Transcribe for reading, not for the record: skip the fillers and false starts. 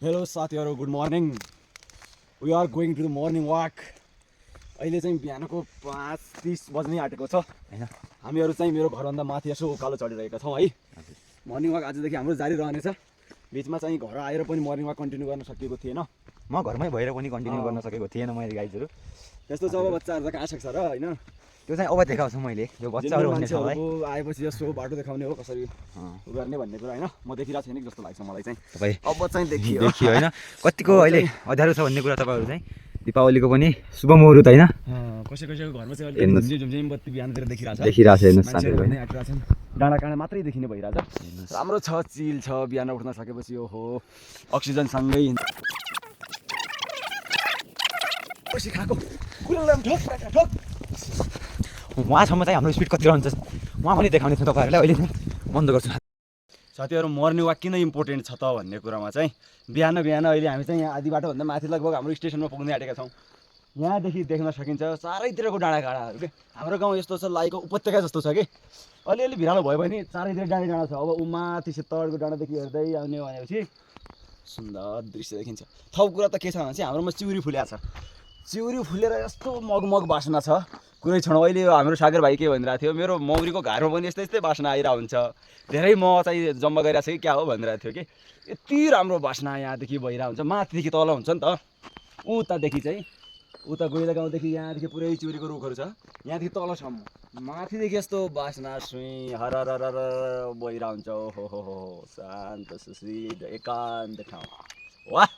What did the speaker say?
Hello साथीहरू, good morning. We are going to the morning walk. अहिले चाहिँ बिहानको 5:30 बज्नै आँटेको छ होइन। हामीहरू चाहिँ मेरो घरभन्दा माथि यसो उकालो चढिरहेका छौँ है। मर्निङ वाक आजदेखि हाम्रो जारी रहनेछ। बिचमा चाहिँ घर आएर पनि मर्निङ वाक कन्टिन्यू गर्न सकेको थिएन। म घरमै भएर पनि कन्टिन्यू गर्न सकेको थिएन मैले गाइजहरू। त्यस्तो छ अब बच्चाहरू त कहाँ सक्छ र होइन। त्यो चाहिँ अब देखाउँछु मैले यो बच्चाहरू भन्ने ठाउँलाई आएपछि यसो बाटो देखाउने हो कसरी उ गर्ने भन्ने कुरा होइन। म देखिरहेको छैन कि जस्तो लाग्छ मलाई चाहिँ। तपाईँ अब चाहिँ देखियो होइन कतिको अहिले अँध्यारो छ भन्ने कुरा तपाईँहरू चाहिँ दीपावलीको पनि शुभ मुहुर्त होइन। कसै कसैको घरमा चाहिँ अहिले झुमझुम बत्ती बिहानतिर देखिरहेको छ हेर्नुहोस् साथीहरू। डाँडा काँडा मात्रै देखिने भइरहेछ। राम्रो छ, चिल छ। बिहान उठ्न सकेपछि ओहो अक्सिजनसँगै खाएको उहाँसम्म चाहिँ हाम्रो स्पिड कति रहन्छ उहाँ पनि देखाउने छु तपाईँहरूलाई। अहिले चाहिँ बन्द गर्छु साथीहरू। मर्निङ वाक किन इम्पोर्टेन्ट छ त भन्ने कुरामा चाहिँ बिहान अहिले हामी चाहिँ यहाँ आधी बाटोभन्दा माथि लगभग हाम्रो स्टेसनमा पुग्ने आँटेका छौँ। यहाँदेखि देख्न सकिन्छ चारैतिरको डाँडाकाँडाहरू के। हाम्रो गाउँ यस्तो छ लाइको उपत्यका जस्तो छ कि अलिअलि भिरालो भयो भने चारैतिर डाँडा छ। अब माथि तडको डाँडादेखि हेर्दै आउने भनेपछि सुन्दर दृश्य देखिन्छ। थप कुरा त के छ भने चाहिँ हाम्रोमा चिउरी फुल्या छ। चिउरी फुलेर यस्तो मगमग बासना छ कुरै छैन। अहिले हाम्रो सागर भाइ के भनिरहेको थियो, मेरो मौरीको घरमा पनि यस्तै यस्तै बासना आइरहेको हुन्छ। धेरै म चाहिँ जम्मा गरिरहेको छ कि क्या हो भनिरहेको थियो कि यति राम्रो बासना यहाँदेखि भइरहेको हुन्छ। माथिदेखि तल हुन्छ नि त। उतादेखि चाहिँ उता गोइला गाउँदेखि यहाँदेखि पुरै चिउरीको रुखहरू छ। यहाँदेखि तलसम्म माथिदेखि यस्तो बासना सुई हरर भइरहेको हुन्छ। ओहो हो शान्त सुशील एकान्त ठाउँ। वाह